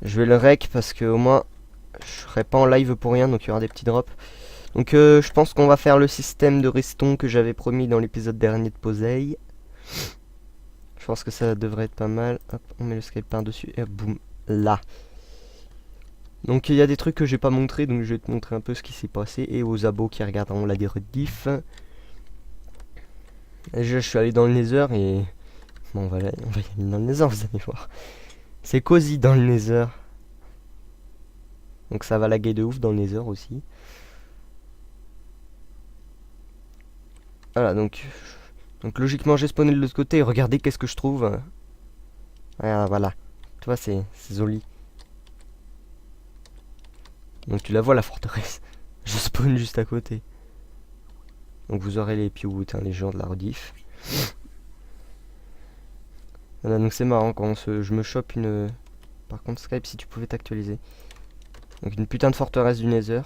Je vais le rec parce que au moins je serai pas en live pour rien, donc il y aura des petits drops. Donc je pense qu'on va faire le système de reston que j'avais promis dans l'épisode dernier de Posey. Je pense que ça devrait être pas mal. Hop, on met le Skype par-dessus et boum, là. Donc il y a des trucs que j'ai pas montré, donc je vais te montrer un peu ce qui s'est passé. Et aux abos qui regarderont la rediff. Déjà je suis allé dans le Nether et... Bon, on va y aller dans le Nether, vous allez voir. C'est cosy dans le Nether. Donc ça va laguer de ouf dans le Nether aussi. Voilà, donc logiquement j'ai spawné de l'autre côté et regardez qu'est-ce que je trouve. Ah, voilà. Tu vois, c'est joli. Donc tu la vois la forteresse. Je spawn juste à côté. Donc vous aurez les pioutes, hein, les gens de la rediff. Voilà, donc c'est marrant quand je me chope une... Par contre Skype, si tu pouvais t'actualiser. Donc une putain de forteresse du Nether.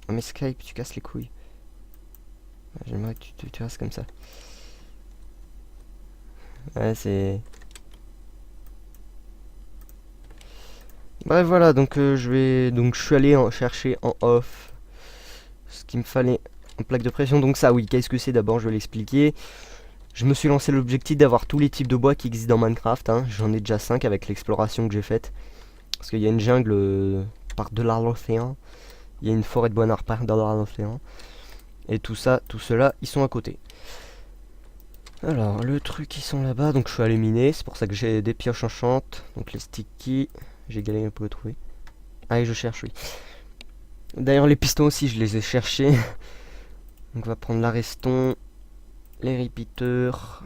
Oh mais Skype, tu casses les couilles. J'aimerais que tu restes comme ça. Ouais, c'est... Bref, voilà, donc je suis allé chercher en off ce qu'il me fallait en plaque de pression. Donc ça, oui, qu'est-ce que c'est d'abord, je vais l'expliquer. Je me suis lancé l'objectif d'avoir tous les types de bois qui existent dans Minecraft, hein. J'en ai déjà 5 avec l'exploration que j'ai faite. Parce qu'il y a une jungle par delà l'océan. Il y a une forêt de bois noir par delà l'océan. Et tout ça, tout cela, ils sont à côté. Alors, le truc, ils sont là-bas. Donc je suis allé miner, c'est pour ça que j'ai des pioches enchantes. Donc les sticky, j'ai galéré pour les trouver. Ah, et je cherche, oui. D'ailleurs, les pistons aussi, je les ai cherchés. Donc on va prendre la reston, les repeaters.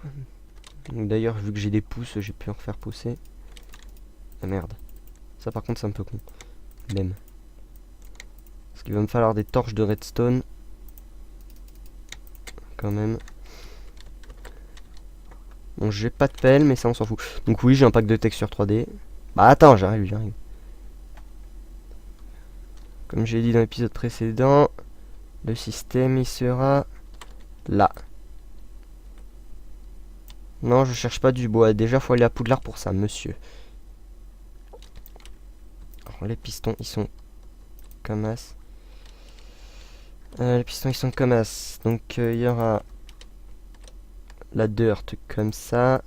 D'ailleurs, vu que j'ai des pouces, j'ai pu en refaire pousser. Ah merde. Ça par contre, c'est un peu con. Même. Parce qu'il va me falloir des torches de redstone. Quand même. Bon, j'ai pas de pelle, mais ça on s'en fout. Donc oui, j'ai un pack de texture 3D. Bah attends, j'arrive. Comme j'ai dit dans l'épisode précédent, le système il sera là. Non, je cherche pas du bois. Déjà, faut aller à Poudlard pour ça, monsieur. Alors, les pistons, ils sont comme as. Les pistons, ils sont comme as. Donc, il y aura la dirt comme ça.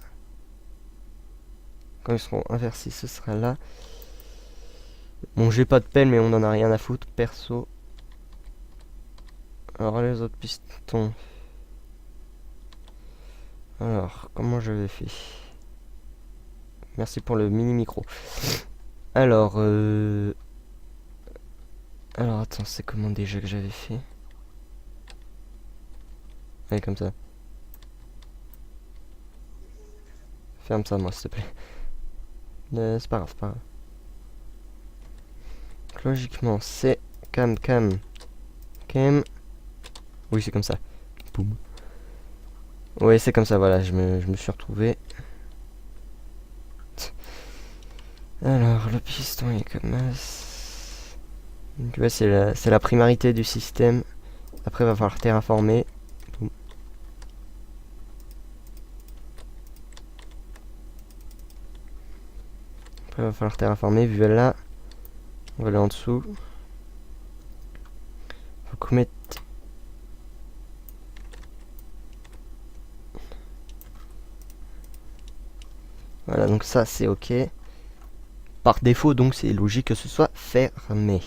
Quand ils seront inversés, ce sera là. Bon, j'ai pas de pelle, mais on en a rien à foutre, perso. Alors, les autres pistons. Alors, comment j'avais fait? Merci pour le mini micro. Alors, alors, attends, c'est comment déjà que j'avais fait? Allez, comme ça. Ferme ça, moi, s'il te plaît. C'est pas grave, c'est pas grave. Donc, logiquement, c'est cam. Oui, c'est comme ça. Boum. Oui, c'est comme ça, voilà, je me suis retrouvé. Alors, le piston est comme ça. Tu vois, c'est la primarité du système. Après, il va falloir terraformer. Boum. Après, il va falloir terraformer. Vu là, on va aller en dessous. Faut qu'on mette... Voilà, donc ça, c'est ok. Par défaut, donc, c'est logique que ce soit fermé.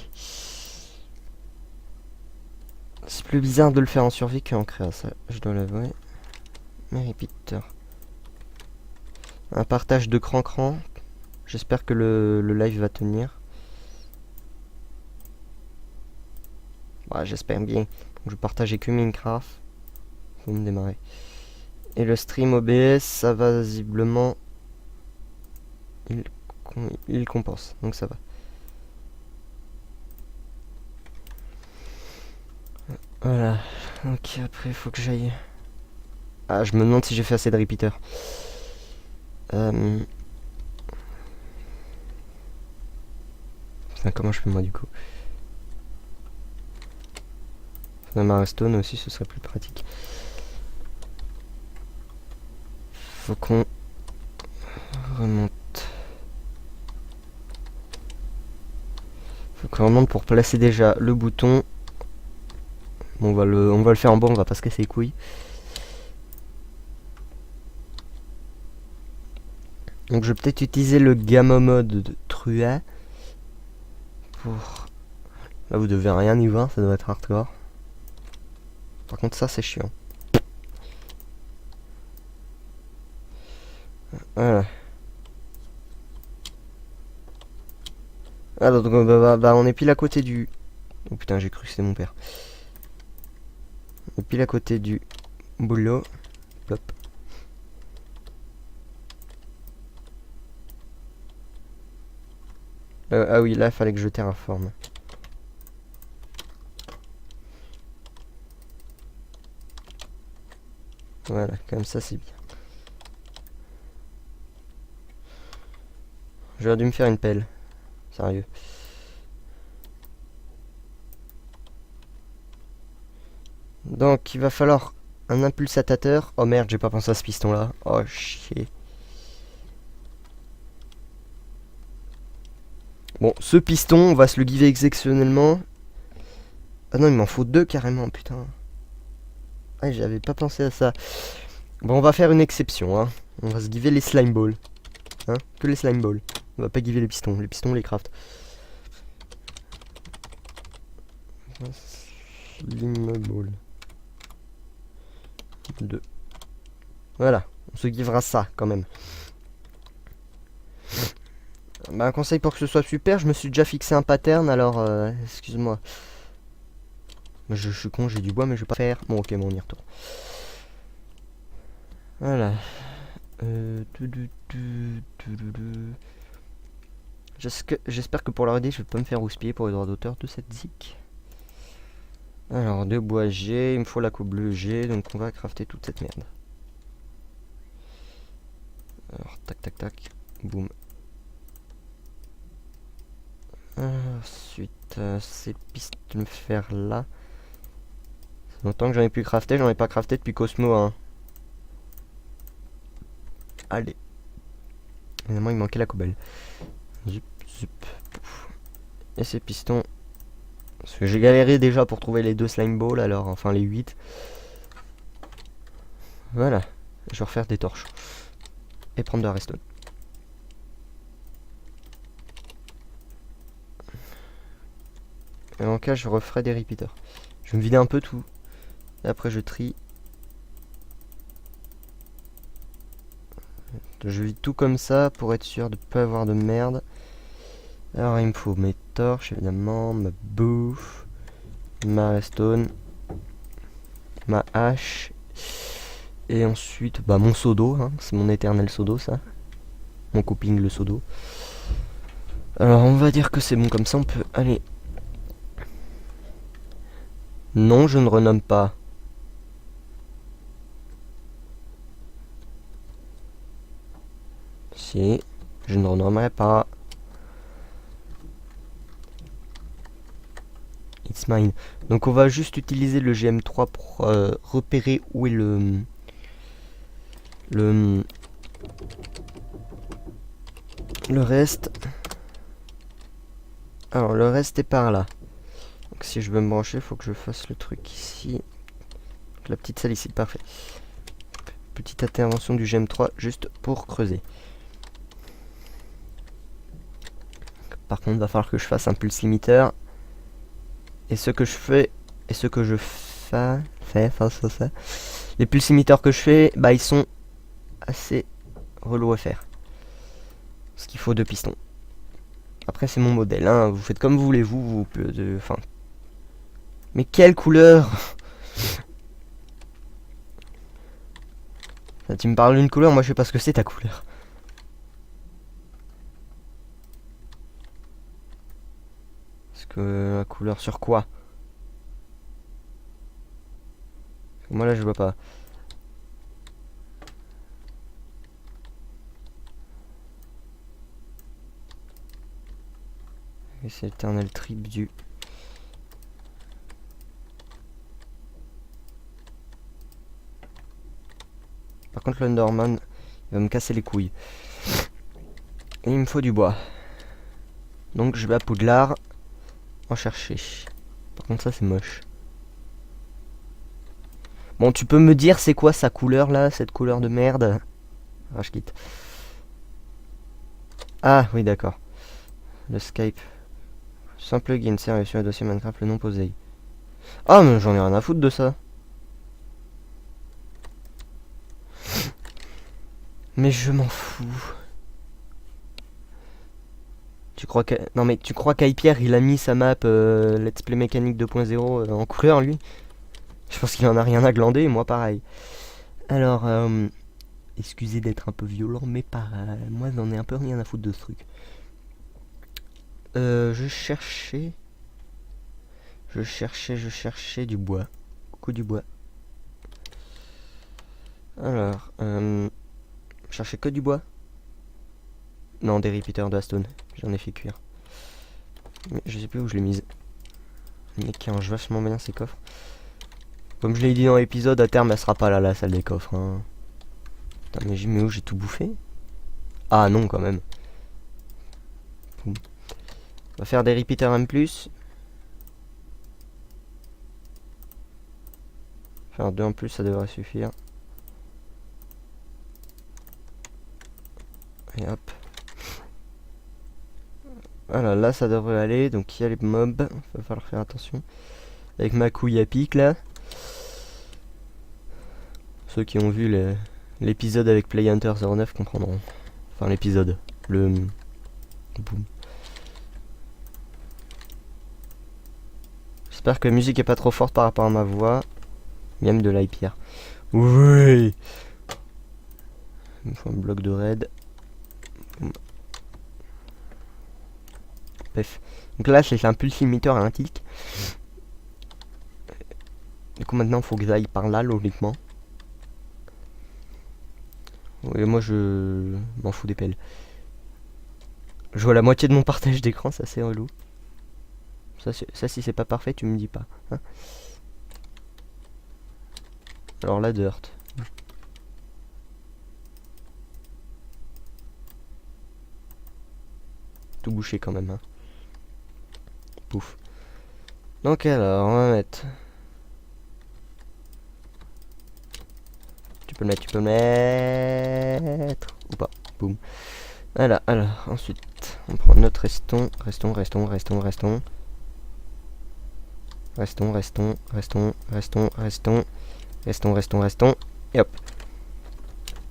C'est plus bizarre de le faire en survie qu'en créa, ça, je dois l'avouer. Mais repeater. Un partage de cran. J'espère que le live va tenir. Bah, j'espère bien. Donc, je partageais que Minecraft. Faut me démarrer. Et le stream OBS, ça va visiblement... Il compense, donc ça va. Voilà. Donc après, il faut que j'aille... Ah, je me demande si j'ai fait assez de repeaters. Putain, comment je fais moi du coup? Ma redstone aussi, ce serait plus pratique. Faut qu'on remonte. Donc on demande pour placer déjà le bouton. Bon, on va le faire en bas, on va pas se casser les couilles. Donc je vais peut-être utiliser le gamma mode de Trua. Pour... Là vous devez rien y voir, ça doit être hardcore. Par contre ça c'est chiant. Voilà. Ah donc on est pile à côté du... Oh putain j'ai cru que c'était mon père. On est pile à côté du boulot. Plop. Ah oui là il fallait que je terraforme. Voilà, comme ça c'est bien. J'aurais dû me faire une pelle. Sérieux. Donc il va falloir un impulsateur. Oh merde, j'ai pas pensé à ce piston là. Oh chier. Bon, ce piston, on va se le giver exceptionnellement. Ah non, il m'en faut deux carrément, putain. Ah, j'avais pas pensé à ça. Bon, on va faire une exception, hein. On va se giver les slime balls. Hein, que les slime balls. On va pas giver les pistons. Les pistons, on les craft. Slime ball. 2. Voilà, on se givera ça quand même. Bah, un conseil pour que ce soit super, je me suis déjà fixé un pattern, alors excuse-moi. Je suis con, j'ai du bois, mais je vais pas faire. Bon, ok, bon, on y retourne. Voilà. J'espère que pour la RD, je vais pas me faire houspiller pour les droits d'auteur de cette zik. Alors, deux bois G, il me faut la coupe bleue G, donc on va crafter toute cette merde. Alors, tac, tac, tac, boum. Ensuite, ces pistes de fer là. C'est longtemps que j'en ai pu crafter, j'en ai pas crafté depuis Cosmo 1. Allez. Évidemment, il manquait la coubelle. Zup, zup. Pouf. Et ces pistons. Parce que j'ai galéré déjà pour trouver les deux slime balls, alors enfin les 8. Voilà. Je vais refaire des torches. Et prendre de la redstone. Et en cas, je referai des repeaters. Je vais me vider un peu tout. Et après, je trie. Je vide tout comme ça pour être sûr de ne pas avoir de merde. Alors, il me faut mes torches, évidemment, ma bouffe, ma redstone, ma hache. Et ensuite, bah, mon seau d'eau. Hein, c'est mon éternel seau d'eau, ça. Mon coping, le seau d'eau. Alors, on va dire que c'est bon comme ça. On peut aller. Non, je ne renomme pas. Si, je ne renommerai pas. It's mine. Donc on va juste utiliser le GM3 pour repérer où est le reste. Alors le reste est par là. Donc si je veux me brancher, il faut que je fasse le truc ici. La petite salle ici, parfait. Petite intervention du GM3 juste pour creuser. Par contre, il va falloir que je fasse un pulse limiteur. Et ce que je fais, et ce que je fais, les pulse limiteurs que je fais, bah ils sont assez relous à faire. Parce qu'il faut deux pistons. Après c'est mon modèle, hein. Vous faites comme vous voulez, vous enfin. Mais quelle couleur! Là, tu me parles d'une couleur, moi je sais pas ce que c'est ta couleur. Est-ce que la couleur sur quoi? Moi là je vois pas. Et c'est l'éternel trip du... Par contre l'Underman, il va me casser les couilles. Et il me faut du bois. Donc je vais à Poudlard. en chercher. Par contre ça c'est moche. Bon, tu peux me dire c'est quoi sa couleur là, cette couleur de merde? Ah, je quitte. Ah oui d'accord. Le Skype. Simple plugin, sérieux sur le dossier Minecraft, le nom posé. Ah mais j'en ai rien à foutre de ça. Mais je m'en fous. Tu crois que... Non mais tu crois qu'Hypierre il a mis sa map Let's Play Mécanique 2.0 en couleur lui? Je pense qu'il en a rien à glander, moi pareil. Alors, excusez d'être un peu violent, mais pareil, moi j'en ai un peu rien à foutre de ce truc. Je cherchais du bois. Coucou du bois. Alors, je cherchais que du bois. Non, des repeaters de la stone. J'en ai fait cuire. Mais je sais plus où je l'ai mise. Le mec qui range vachement bien ses coffres. Comme je l'ai dit dans l'épisode, à terme elle sera pas là la salle des coffres. Hein. Putain, mais où j'ai tout bouffé? Ah non, quand même. Boum. On va faire des repeaters M+. Faire 2 en plus, ça devrait suffire. Et hop. Voilà, là ça devrait aller. Donc il y a les mobs. Il va falloir faire attention. Avec ma couille à pic là. Ceux qui ont vu l'épisode avec Play Hunter 09 comprendront. Enfin l'épisode. Boum. J'espère que la musique est pas trop forte par rapport à ma voix. Même de l'hypierre. Oui. Il me faut un bloc de raid. Bref. Donc là c'est un pulsimeter à un tick. Du coup maintenant il faut que j'aille par là logiquement. Et moi je m'en fous des pelles. Je vois la moitié de mon partage d'écran, ça c'est relou. Ça si c'est pas parfait tu me dis pas. Hein. Alors la dirt. Tout bouché quand même. Hein. Pouf. Donc alors on va mettre... Tu peux le mettre. Ou pas. Boum. Voilà, alors ensuite on prend notre reston. Et hop.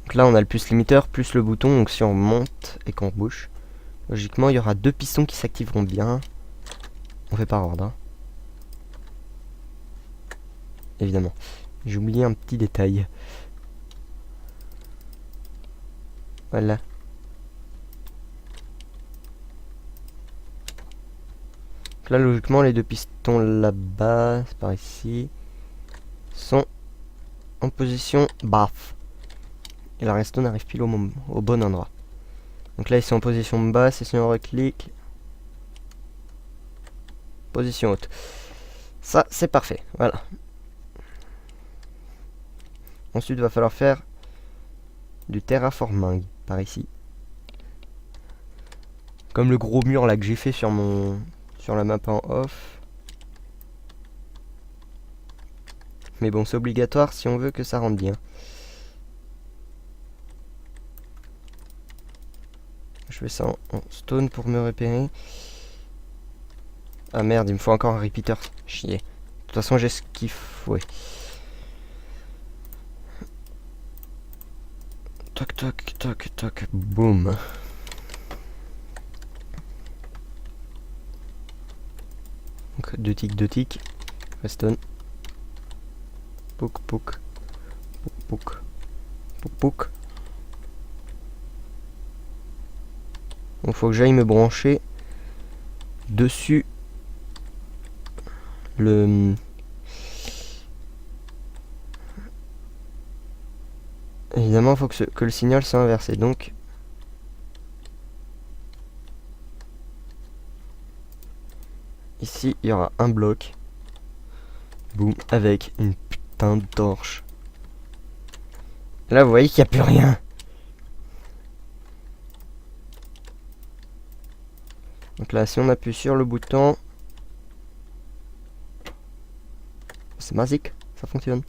Donc là on a le plus limiteur plus le bouton. Donc si on monte et qu'on bouge, logiquement il y aura 2 pistons qui s'activeront bien. On fait par ordre. Hein. Évidemment. J'ai oublié un petit détail. Voilà. Donc là logiquement les 2 pistons là-bas, c'est par ici, sont en position basse. Et la redstone arrive pile au bon endroit. Donc là ils sont en position basse et si on reclique, position haute. Ça c'est parfait, voilà. Ensuite il va falloir faire du terraforming par ici. Comme le gros mur là que j'ai fait sur la map en off. Mais bon c'est obligatoire si on veut que ça rentre bien. Je fais ça en stone pour me repérer. Ah merde, il me faut encore un repeater. Chier. De toute façon, j'ai ce qu'il faut. Ouais. Toc, toc, toc, toc. Boum. Donc, 2 ticks. Redstone. Pouk, pouk. Pouk, pouk. Pouk, pouk. Donc, faut que j'aille me brancher dessus le... Évidemment, il faut que le signal soit inversé. Donc, ici, il y aura un bloc. Boum, avec une putain de torche. Là, vous voyez qu'il n'y a plus rien. Donc là, si on appuie sur le bouton, C'est magique, ça fonctionne.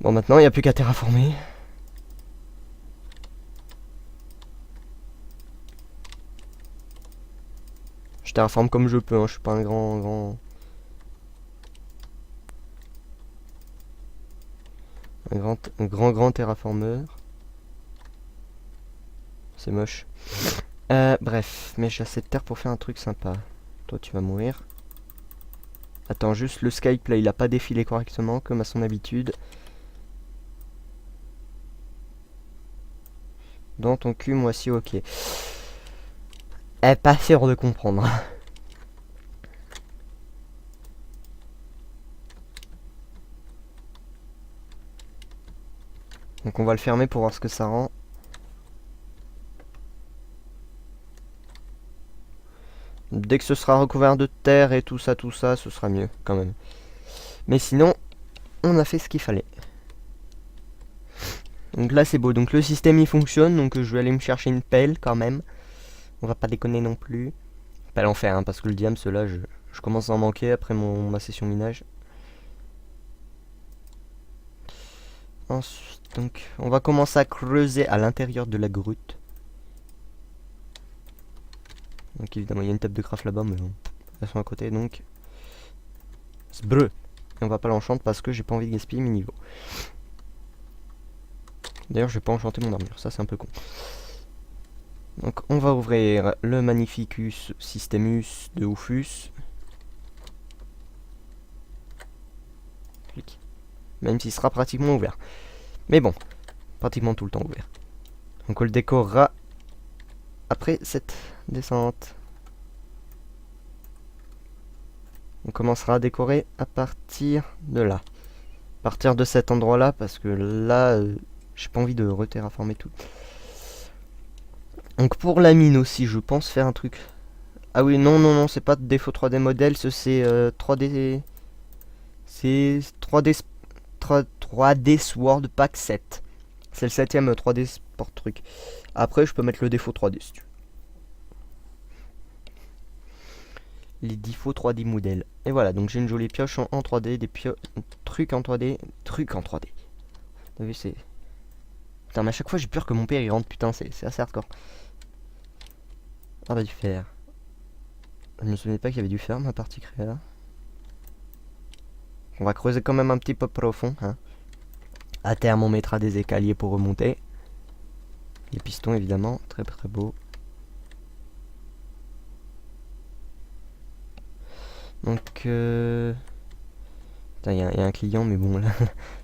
Bon, maintenant, il n'y a plus qu'à terraformer. Je terraforme comme je peux, hein. Je suis pas un grand terraformeur. C'est moche. Bref, mais j'ai assez de terre pour faire un truc sympa. Toi, tu vas mourir. Attends, juste le Skype, là, il a pas défilé correctement, comme à son habitude. Dans ton cul, moi aussi, ok. Pas sûr de comprendre. Donc on va le fermer pour voir ce que ça rend. Dès que ce sera recouvert de terre et tout ça, ce sera mieux quand même. Mais sinon, on a fait ce qu'il fallait. Donc là c'est beau, donc le système il fonctionne, donc je vais aller me chercher une pelle quand même. On va pas déconner non plus. Pelle en fer, hein, parce que le diamant, cela, je commence à en manquer après ma session minage. Ensuite, donc, on va commencer à creuser à l'intérieur de la grotte. Donc évidemment, il y a une table de craft là-bas, mais bon, elles sont à côté, donc... Sbreu. Et on va pas l'enchanter parce que j'ai pas envie de gaspiller mes niveaux. D'ailleurs, je vais pas enchanter mon armure, ça c'est un peu con. Donc on va ouvrir le Magnificus Systemus de Oufus. Clic. Même s'il sera pratiquement ouvert. Mais bon, pratiquement tout le temps ouvert. Donc on le décorera après cette descente. On commencera à décorer à partir de là. À partir de cet endroit là, parce que là, j'ai pas envie de reterraformer tout. Donc pour la mine aussi, je pense faire un truc. Ah oui, non, c'est pas de défaut 3D modèle, c'est 3D... C'est 3D Sword Pack 7. C'est le 7ème 3D Sport truc. Après, je peux mettre le défaut 3D si tu veux. Les défauts 3D modèles. Et voilà, donc j'ai une jolie pioche en 3D, des trucs en 3D, trucs en 3D. T'as vu, c'est... Putain, mais à chaque fois j'ai peur que mon père il rentre, putain, c'est assez hardcore. Ah bah du fer. Je me souvenais pas qu'il y avait du fer dans ma partie créa. On va creuser quand même un petit peu profond, hein. À terme on mettra des escaliers pour remonter. Les pistons évidemment, très très beau. Donc putain, il y a un client, mais bon là,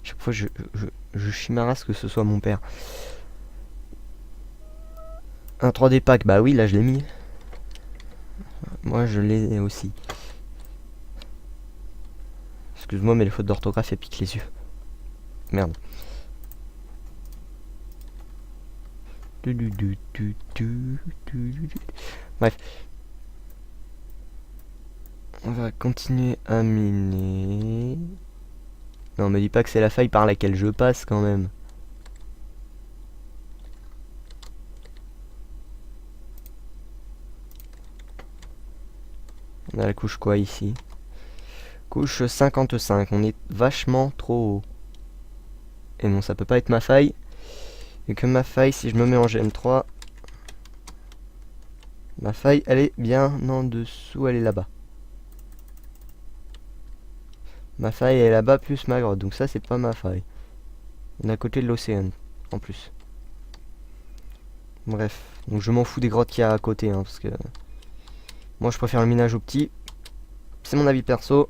chaque fois je chimarasse que ce soit mon père. Un 3D pack, bah oui, là je l'ai mis. Moi je l'ai aussi. Excuse-moi, mais les fautes d'orthographe elles piquent les yeux. Merde. Bref. On va continuer à miner. Non, me dis pas que c'est la faille par laquelle je passe quand même. On a la couche quoi ici? Couche 55, on est vachement trop haut. Et non, ça peut pas être ma faille. Et que ma faille, si je me mets en GM3, ma faille, elle est bien en dessous, elle est là-bas. Ma faille elle est là-bas plus ma grotte, donc ça c'est pas ma faille. On est à côté de l'océan, en plus. Bref, donc je m'en fous des grottes qu'il y a à côté, hein, parce que... Moi je préfère le minage au petit. C'est mon avis perso.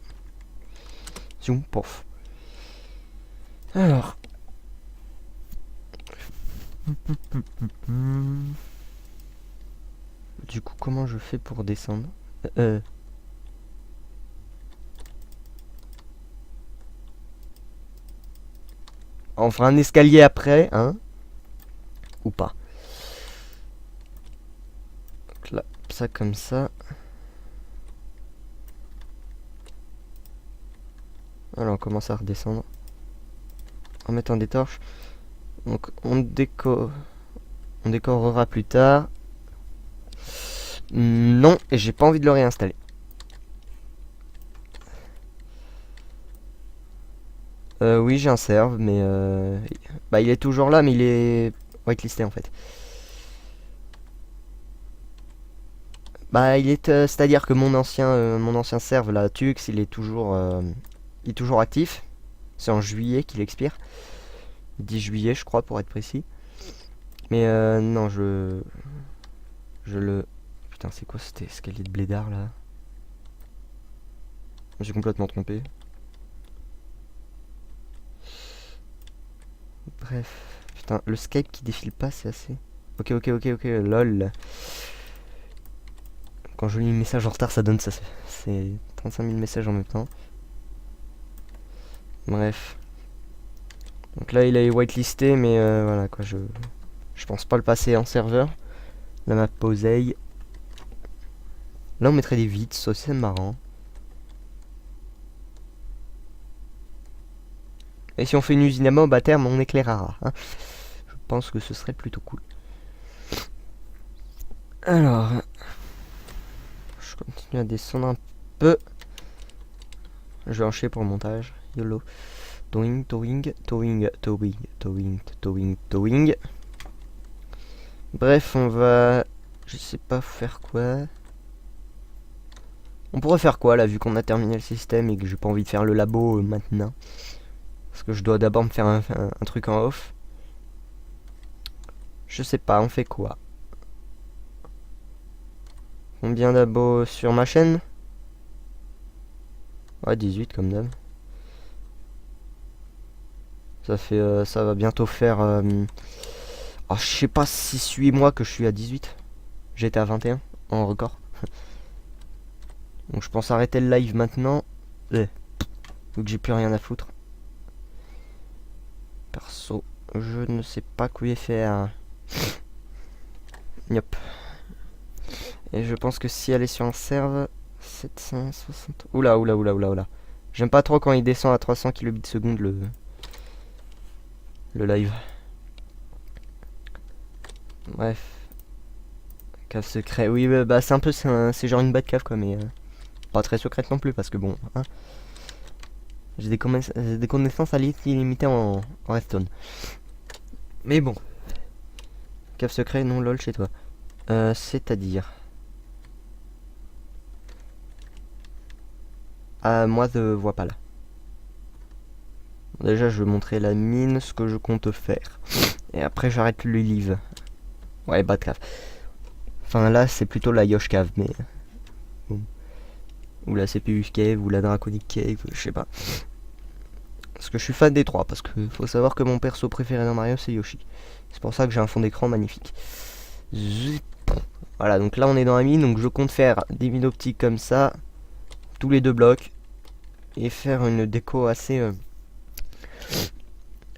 Zoom, pof. Alors... Du coup, comment je fais pour descendre? On fera un escalier après, hein? Ou pas. Donc là, ça comme ça. Alors on commence à redescendre. En mettant des torches. Donc on décorera plus tard. Non, et j'ai pas envie de le réinstaller. Oui, j'ai un serve, mais bah, il est toujours là, mais il est whitelisté en fait. Bah, c'est-à-dire que mon ancien serve, la Tux, il est toujours actif. C'est en juillet qu'il expire. 10 juillet, je crois, pour être précis. Mais non, je le... Putain, c'est quoi cet escalier de blédard là? J'ai complètement trompé. Bref. Putain, le Skype qui défile pas, c'est assez... Ok, lol. Quand je lis un message en retard, ça donne ça. C'est 35 000 messages en même temps. Bref. Donc là, il est whitelisté, mais voilà quoi, je pense pas le passer en serveur. La map Posey. Là, on mettrait des vitres, ça c'est marrant. Et si on fait une usine à mob, à terme, on éclairera. Hein. Je pense que ce serait plutôt cool. Alors, je continue à descendre un peu. Je vais enchaîner pour le montage. YOLO. Towing. Bref, on va... Je sais pas faire quoi. On pourrait faire quoi là, vu qu'on a terminé le système et que j'ai pas envie de faire le labo maintenant. Parce que je dois d'abord me faire un truc en off. Je sais pas, on fait quoi? Combien d'abos sur ma chaîne? Ouais, 18 comme d'hab. Ça fait, ça va bientôt faire... Oh, je sais pas si 8 mois que je suis à 18. J'étais à 21 en record. Donc je pense arrêter le live maintenant. Vu que j'ai plus rien à foutre. Perso, je ne sais pas quoi faire. Yop. Et je pense que si elle est sur un serve... 760... Oula. J'aime pas trop quand il descend à 300 kbps le live. Bref. Cave secret. Oui, bah c'est un peu... C'est genre une bad cave quoi, mais... pas très secrète non plus, parce que bon... Hein, j'ai des connaissances à illimitées en redstone. Mais bon. Cave secret, non lol chez toi. C'est-à-dire... Ah, moi je vois pas là. Déjà, je vais montrer la mine, ce que je compte faire. Et après, j'arrête le live. Ouais, bad cave. Enfin, là, c'est plutôt la Yosh cave, mais... Bon. Ou la CPU cave, ou la Draconic cave, je sais pas. Parce que je suis fan des trois, parce que faut savoir que mon perso préféré dans Mario, c'est Yoshi. C'est pour ça que j'ai un fond d'écran magnifique. Voilà, donc là, on est dans la mine, donc je compte faire des mines optiques comme ça, tous les 2 blocs, et faire une déco assez...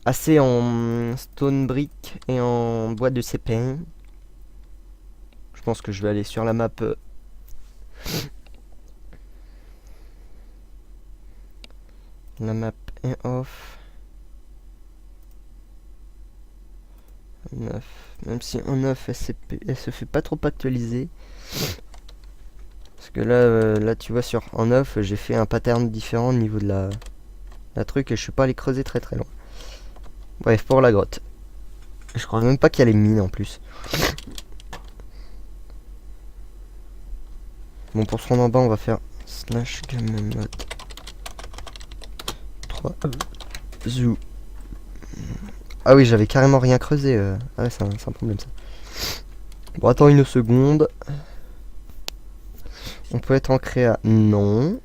assez en stone brick et en boîte de CP1. Je pense que je vais aller sur la map. La map est off. 9. Même si en 9 elle se fait pas trop actualiser. Parce que là, là tu vois sur en 9 j'ai fait un pattern différent au niveau de la truc et je suis pas allé creuser très loin. Bref, pour la grotte. Je crois même pas qu'il y a les mines en plus. Bon, pour se rendre en bas, on va faire slash game mode 3 zoo. Ah oui, j'avais carrément rien creusé. Ah ouais, c'est un problème ça. Bon, attends une seconde. On peut être en créa. Non.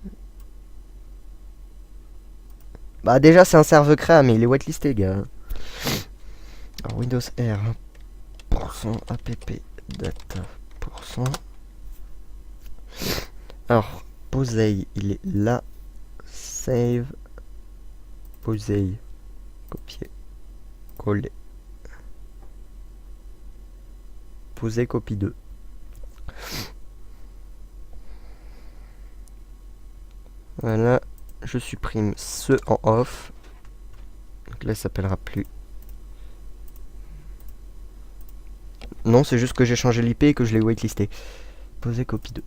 Bah déjà c'est un serveur créa, mais il est whitelisté, gars. Alors Windows R 1% app data %. Alors Posey, il est là. Save. Posey. Copier. Coller. Posey copie 2. Voilà. Je supprime ce en off. Donc là, ça s'appellera plus. Non, c'est juste que j'ai changé l'IP et que je l'ai whitelisté. Poser copie 2.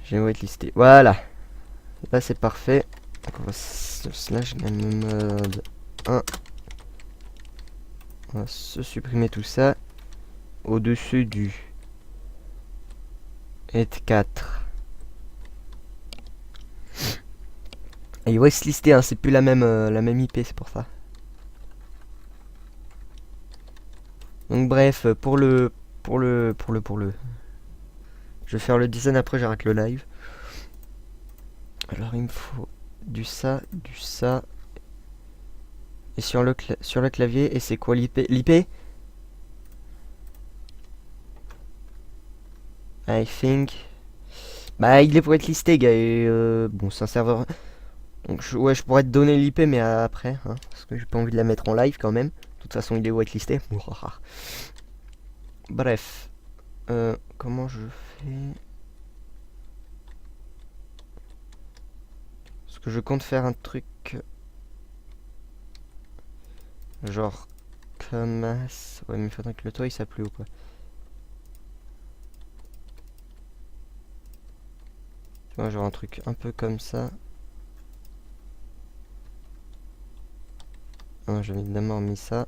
J'ai whitelisté. Voilà. Là c'est parfait. Donc on va slash game mode 1. On va se supprimer tout ça. Au-dessus du et 4. Et westlisté, hein, c'est plus la même IP, c'est pour ça. Donc bref, pour le. Je vais faire le design après, j'arrête le live. Alors il me faut du ça. Et sur le clavier, et c'est quoi l'IP? I think. Bah il est pour être listé, gars. Et bon, c'est un serveur. Donc ouais, je pourrais te donner l'IP, mais après, hein, parce que j'ai pas envie de la mettre en live quand même. De toute façon, il est whitelisté. Bref. Comment je fais? Parce que je compte faire un truc. Genre. Comme. Ouais, mais il faudrait que le toit il s'appuie ou quoi. Tu vois, genre un truc un peu comme ça. Ah, j'avais évidemment mis ça.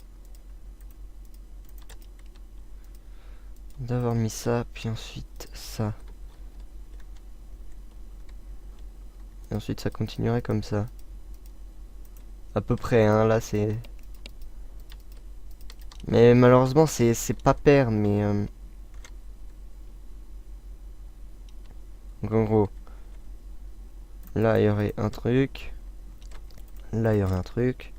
D'avoir mis ça, puis ensuite ça. Et ensuite ça continuerait comme ça. À peu près, hein, là c'est... Mais malheureusement c'est pas pair, mais... Donc en gros... Là il y aurait un truc. Là il y aurait un truc.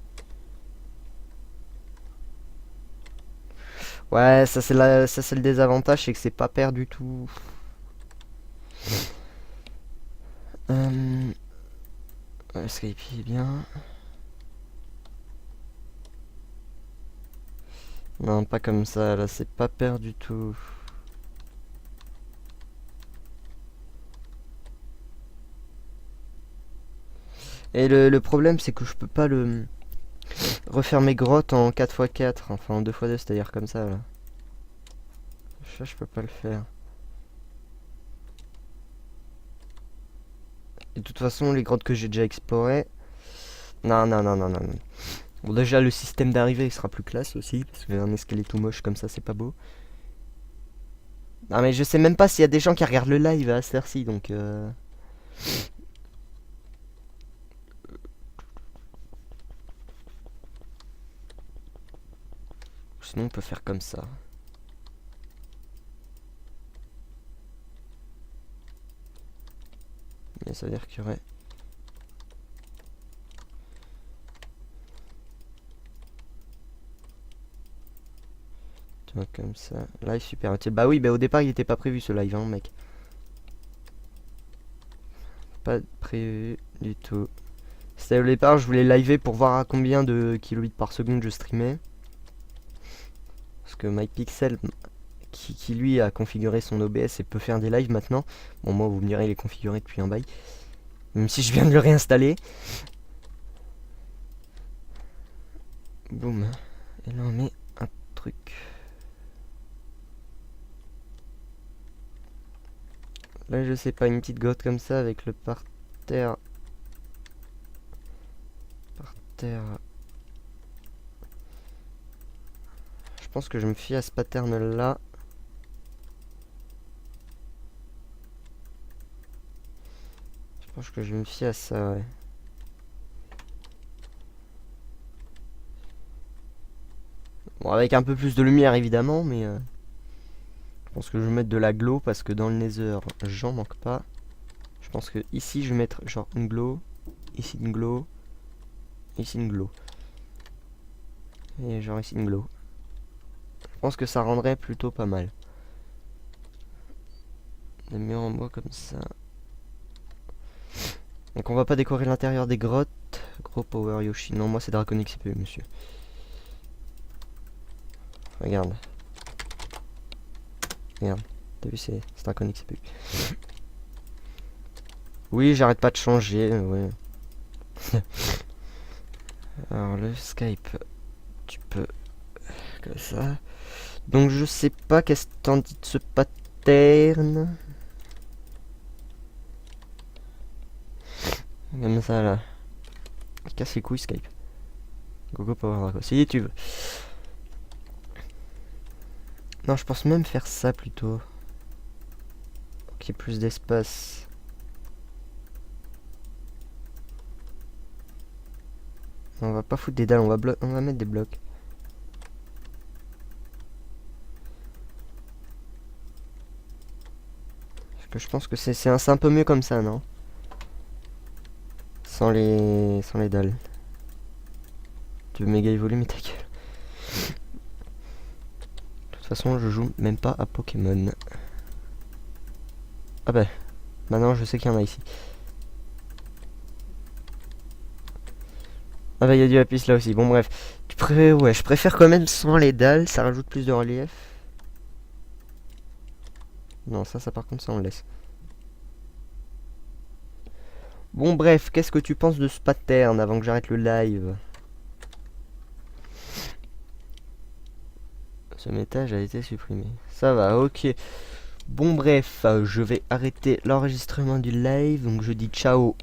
Ouais, ça c'est le désavantage, c'est que c'est pas pair du tout. Skype est bien. Non, pas comme ça, là c'est pas pair du tout. Et le problème c'est que je peux pas le refaire mes grottes en 4x4, enfin en 2x2, c'est-à-dire comme ça là. Ça je peux pas le faire. Et de toute façon les grottes que j'ai déjà explorées... Non. Bon déjà le système d'arrivée il sera plus classe aussi, parce qu'un escalier tout moche comme ça c'est pas beau. Non mais je sais même pas s'il y a des gens qui regardent le live à cette heure-ci, donc... Sinon on peut faire comme ça. Mais ça veut dire qu'il y aurait... Tu vois, comme ça. Live super utile. Bah oui, bah au départ il était pas prévu ce live, hein, mec. Pas prévu du tout. C'était au départ, je voulais liver pour voir à combien de kilobits par seconde je streamais. Parce que MyPixel, qui lui a configuré son OBS et peut faire des lives maintenant. Bon, moi vous me direz, il est configuré depuis un bail. Même si je viens de le réinstaller. Boum. Et là on met un truc. Là je sais pas, une petite grotte comme ça avec le parterre. Je pense que je me fie à ce pattern là. Je pense que je me fie à ça, ouais. Bon, avec un peu plus de lumière évidemment, mais je pense que je vais mettre de la glow parce que dans le nether j'en manque pas. Je pense que ici je vais mettre genre une glow, ici une glow, ici une glow. Et genre ici une glow. Je pense que ça rendrait plutôt pas mal. Des murs en bois comme ça. Donc on va pas décorer l'intérieur des grottes. Gros power Yoshi. Non, moi c'est Draconic CPU, monsieur. Regarde. Regarde. T'as vu, c'est Draconic CPU. Oui, j'arrête pas de changer, ouais. Alors le Skype, tu peux comme ça. Donc je sais pas qu'est-ce que t'en dis de ce pattern. Comme ça là. Casse les couilles Skype. Gogo Power Draco. Si tu veux. Non, je pense même faire ça plutôt. Pour qu'il y ait plus d'espace. On va pas foutre des dalles, on va mettre des blocs. Parce que je pense que c'est un peu mieux comme ça, non? Sans les dalles. Tu veux méga évoluer, mais ta gueule. De toute façon, je joue même pas à Pokémon. Ah bah, maintenant je sais qu'il y en a ici. Ah bah, il y a du lapis là aussi. Bon, bref. Ouais, je préfère quand même sans les dalles, ça rajoute plus de relief. Non, ça par contre, ça on le laisse. Bon, bref, qu'est-ce que tu penses de ce pattern avant que j'arrête le live? Ce métage a été supprimé. Ça va, ok. Bon, bref, je vais arrêter l'enregistrement du live, donc je dis ciao.